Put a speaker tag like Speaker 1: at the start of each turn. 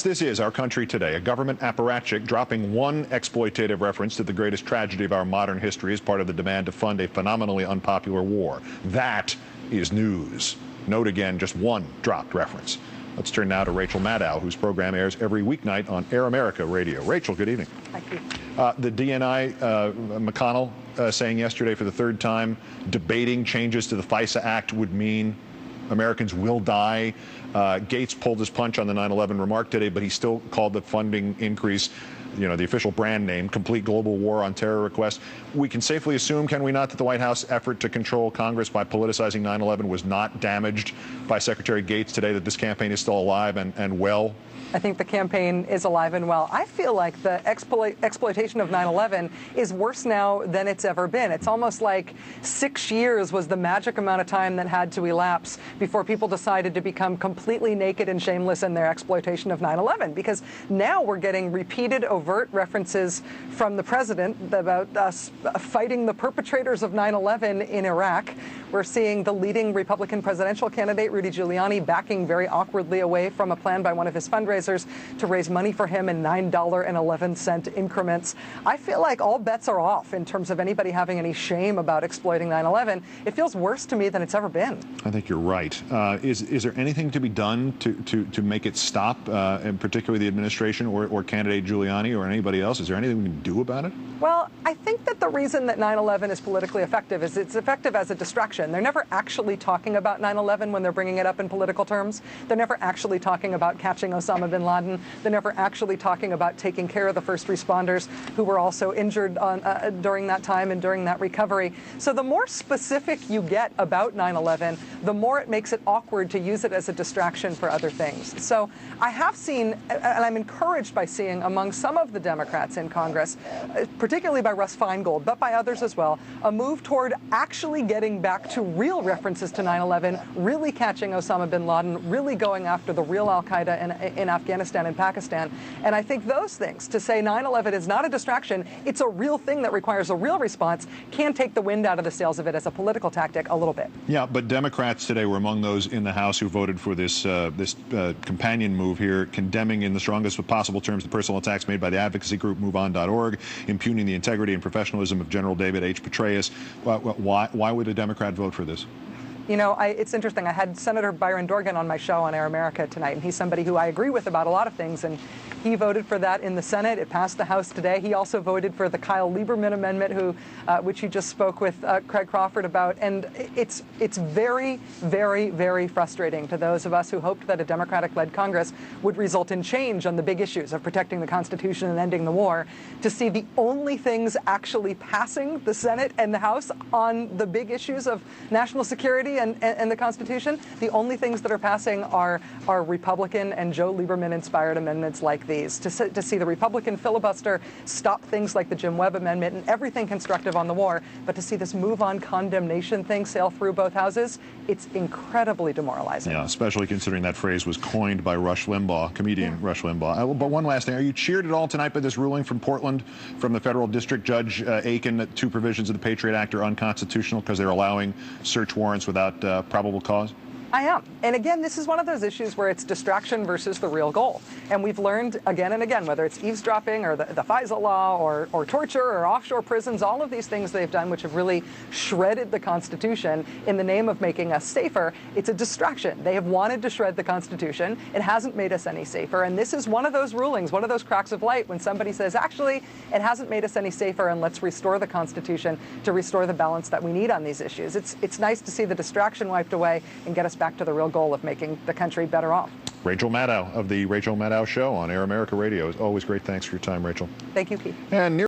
Speaker 1: This is Our Country Today, a government apparatchik dropping one exploitative reference to the greatest tragedy of our modern history as part of the demand to fund a phenomenally unpopular war. That is news. Note again, just one dropped reference. Let's turn now to Rachel Maddow, whose program airs every weeknight on Air America Radio. Rachel, good evening.
Speaker 2: Thank you.
Speaker 1: The DNI, McConnell saying yesterday for the third time, debating changes to the FISA Act would mean Americans will die. Gates pulled his punch on the 9/11 remark today, but he still called the funding increase, the official brand name, Complete Global War on Terror request. We can safely assume, can we not, that the White House effort to control Congress by politicizing 9/11 was not damaged by Secretary Gates today, that this campaign is still alive and well?
Speaker 2: I think the campaign is alive and well. I feel like the exploitation of 9/11 is worse now than it's ever been. It's almost like 6 years was the magic amount of time that had to elapse before people decided to become completely naked and shameless in their exploitation of 9/11. Because now we're getting repeated overt references from the president about us fighting the perpetrators of 9/11 in Iraq. We're seeing the leading Republican presidential candidate, Rudy Giuliani, backing very awkwardly away from a plan by one of his fundraisers to raise money for him in $9.11 increments. I feel like all bets are off in terms of anybody having any shame about exploiting 9/11. It feels worse to me than it's ever been.
Speaker 1: I think you're right. Is there anything to be done to make it stop, and particularly the administration or candidate Giuliani or anybody else? Is there anything we can do about it?
Speaker 2: Well, I think that the reason that 9/11 is politically effective is it's effective as a distraction. They're never actually talking about 9/11 when they're bringing it up in political terms. They're never actually talking about catching Osama bin Laden. They're never actually talking about taking care of the first responders who were also injured during that time and during that recovery. So the more specific you get about 9/11, the more it makes it awkward to use it as a distraction for other things. So I have seen, and I'm encouraged by seeing among some of the Democrats in Congress, particularly by Russ Feingold, but by others as well, a move toward actually getting back to real references to 9/11, really catching Osama bin Laden, really going after the real al-Qaeda in Afghanistan and Pakistan. And I think those things, to say 9/11 is not a distraction, it's a real thing that requires a real response, can take the wind out of the sails of it as a political tactic a little bit.
Speaker 1: Yeah, but Democrats today were among those in the House who voted for this companion move here, condemning in the strongest possible terms the personal attacks made by the advocacy group MoveOn.org, impugning the integrity and professionalism of General David H. Petraeus. Why would a Democrat vote for this?
Speaker 2: You know, it's interesting. I had Senator Byron Dorgan on my show on Air America tonight, and he's somebody who I agree with about a lot of things, and he voted for that in the Senate. It passed the House today. He also voted for the Kyle Lieberman amendment, which he just spoke with Craig Crawford about, and it's very, very, very frustrating to those of us who hoped that a Democratic-led Congress would result in change on the big issues of protecting the Constitution and ending the war, to see the only things actually passing the Senate and the House on the big issues of national security and the Constitution. The only things that are passing are Republican and Joe Lieberman-inspired amendments like these. To see the Republican filibuster stop things like the Jim Webb amendment and everything constructive on the war, but to see this move on condemnation thing sail through both houses, it's incredibly demoralizing.
Speaker 1: Yeah, especially considering that phrase was coined by Rush Limbaugh, comedian Rush Limbaugh. But one last thing, are you cheered at all tonight by this ruling from Portland, from the federal district judge Aiken, that two provisions of the Patriot Act are unconstitutional because they're allowing search warrants without probable cause?
Speaker 2: I am. And again, this is one of those issues where it's distraction versus the real goal. And we've learned again and again, whether it's eavesdropping or the FISA law or torture or offshore prisons, all of these things they've done which have really shredded the Constitution in the name of making us safer, it's a distraction. They have wanted to shred the Constitution. It hasn't made us any safer. And this is one of those rulings, one of those cracks of light when somebody says, actually, it hasn't made us any safer, and let's restore the Constitution to restore the balance that we need on these issues. It's nice to see the distraction wiped away and get us back to the real goal of making the country better off.
Speaker 1: Rachel Maddow of the Rachel Maddow Show on Air America Radio. It's always great. Thanks for your time, Rachel.
Speaker 2: Thank you, Keith.
Speaker 1: And